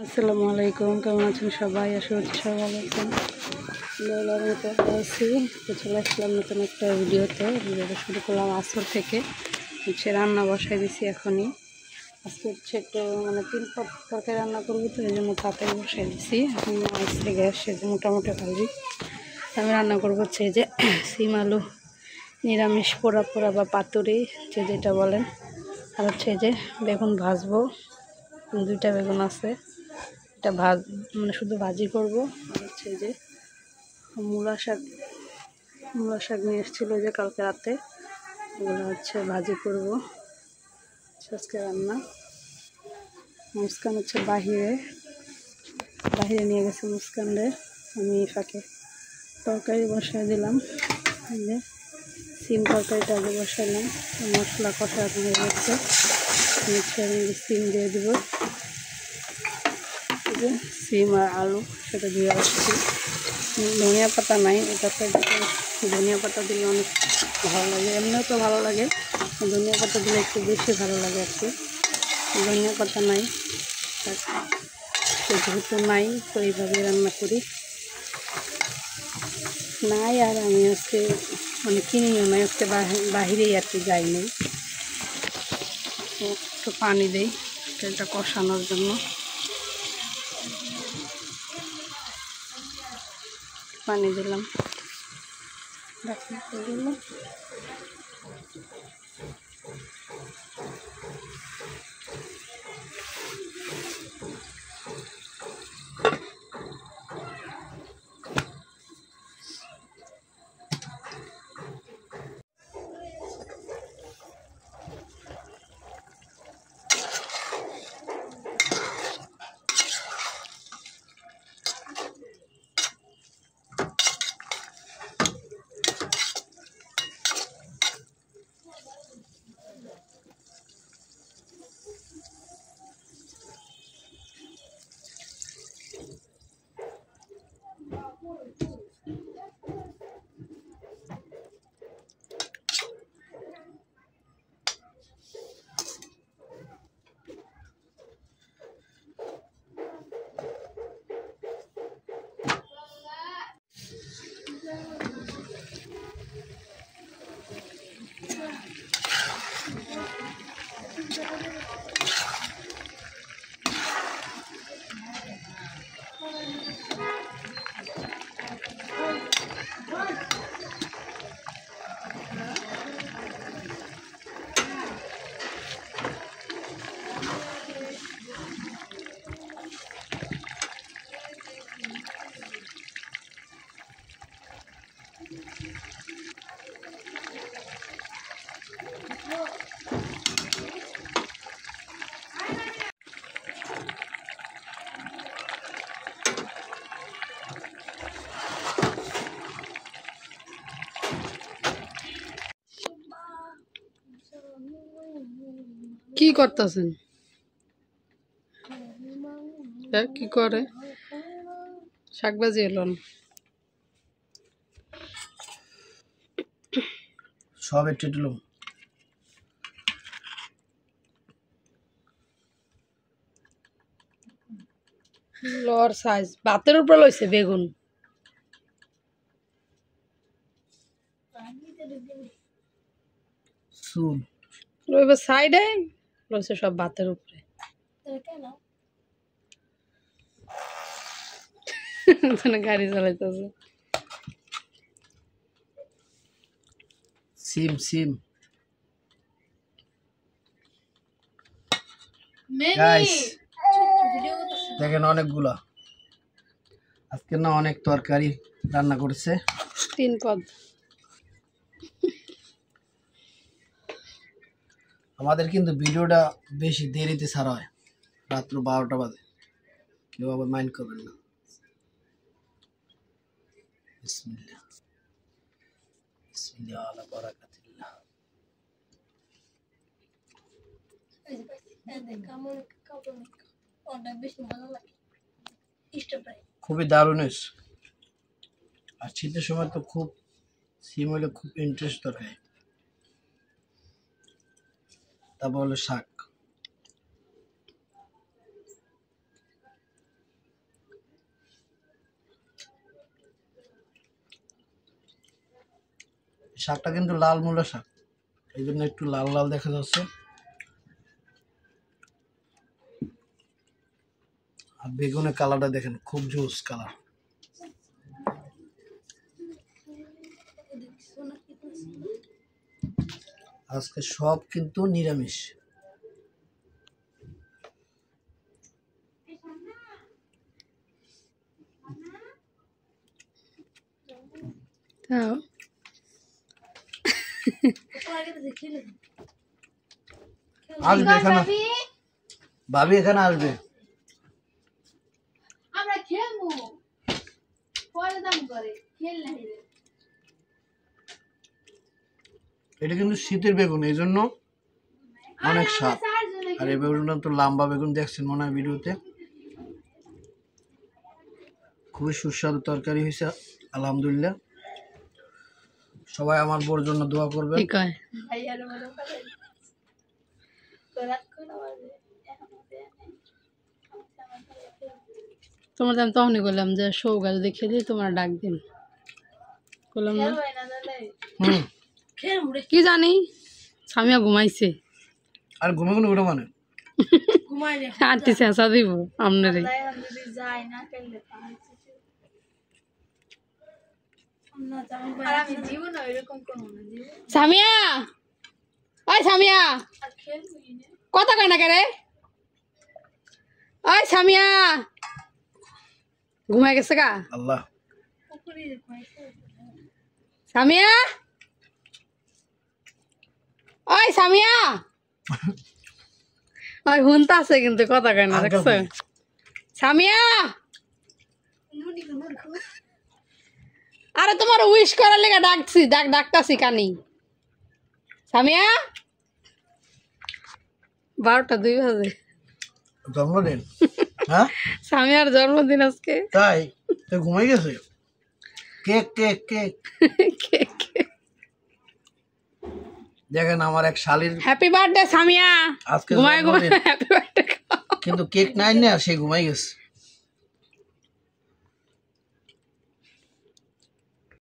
আসসালামু আলাইকুম, কেমন আছেন সবাই? আশা করছি সবাই ভালো আছেন। আছি তো চলে আসলাম নতুন একটা ভিডিওটা শুরু করলাম আসর থেকে। রান্না বসাই দিছি এখনই। আজকে একটু মানে 3 পদ তরকারি রান্না করবো, তো এই জন্য তাড়াতাড়ি বসাই দিছি। এখন আসছে গ্যাস সেজে মোটামুটি ভালোই। আমি রান্না করবো হচ্ছে যে সিম আলু নিরামিষ পোড়া পোড়া বা পাতুরি যেটা বলেন, আর হচ্ছে যে বেগুন ভাজবো। 2টা বেগুন আছে, এটা মানে শুধু ভাজি করব। আর হচ্ছে যে মূলা শাক নিয়ে এসেছিলো যে কালকে রাতে, ওগুলো হচ্ছে ভাজি করব। আজকে রান্না। মুস্কান হচ্ছে বাহিরে নিয়ে গেছে মুস্কানরে, আমি ফাঁকে তরকারি বসাই দিলাম। যে সিম তরকারিটা আগে বসাইলাম, মশলা কষানো হয়ে গেছে। আমি সিম দিয়ে দিব, সিম আর আলু সেটা দিয়ে রাখছি। ধনিয়া পাতা নাই, এটাতে ধনিয়া পাতা দিলে অনেক ভালো লাগে, এমনিও তো ভালো লাগে, ধনিয়া পাতা দিলে একটু বেশি ভালো লাগে আর কি। ধনিয়া পাতা নাই, যেহেতু নাই তো এইভাবে রান্না করি। নাই আর আমি আজকে মানে কিনিও নাই, আজকে বাহিরেই আর কি যাইনি। একটু পানি দেই এটা কষানোর জন্য, পানি দিলাম। কি করতেছেন? কি করে শাকবাজি এলো না সব একটু লর সাইজ ভাতের উপরে লইছে বেগুন। চুল লইবে সাইডে লইছে সব ভাতের উপরে। গাড়ি চালাইতেছে। সিম সিম গাইস দেখেন অনেকগুলা, আজকে না অনেক তরকারি রান্না করেছে। 3 পদ। আমাদের কিন্তু ভিডিওটা বেশি দেরিতে ছাড়া হয়, রাত্র 12টা বাজে, কেউ আবার মাইন্ড করবেন না। বিসমিল্লাহ বিসমিল্লাহ আলা বারাকাতিল্লাহ। খুবই দারুণ হয়েছে। আর শীতের সময় তো খুব সিম হলে খুব ইন্টারেস্ট দরকার। তারপর হলো শাক, শাকটা কিন্তু লাল মূলা শাক, এই জন্য একটু লাল লাল দেখা যাচ্ছে। আর বেগুনের কালারটা দেখেন, খুব জোস কালার। আজকে সব কিন্তু নিরামিষ। তাও আসবে এখানে, ভাবি এখানে আসবে। আমরা খেলবো পরে দাম করে খেল না। এটা কিন্তু শীতের বেগুন, এই জন্য অনেক স্বাদ। আর এই বেগুনটা তো লম্বা বেগুন, দেখছেন মনে হয় ভিডিওতে। খুবই সুস্বাদু তরকারি হয়েছে আলহামদুলিল্লাহ। সবাই আমার বোর জন্য দোয়া করবেন। ঠিক হয়। তোমার আমি তখনই বললাম যে সৌগা যদি খেলি তোমার ডাক দিন, বললাম না কি জানি সামিয়া ঘুমাইছে। আর ঘুমে কোনো উঠে মানে আটটি চেঁচা দিব আপনারে। সামিয়া, ওই সামিয়া কথা কয় না কে রে? ওই সামিয়া ঘুমাই গেছে গা? আল্লাহ। সামিয়া, ওই সামিয়া, ওই হুনতা আছে কিন্তু কথা কয় না, দেখছো? সামিয়া, আরে তোমার উইশ করার লেগে ডাকছি, ডাকতাছি কানি। সামিয়া 12টা 2 বাজে। জন্মদিন? হ্যাঁ, সামিয়ার জন্মদিন আজকে। তাই তো ঘুমাই গেছে। Cake cake cake cake. দেখেন আমার এক শালির হ্যাপি বার্থডে সামিয়া। আজকে ঘুমাই জন্মদিন, হ্যাপি বার্থডে। কিন্তু কেক নাই না, সে ঘুমাই গেছে।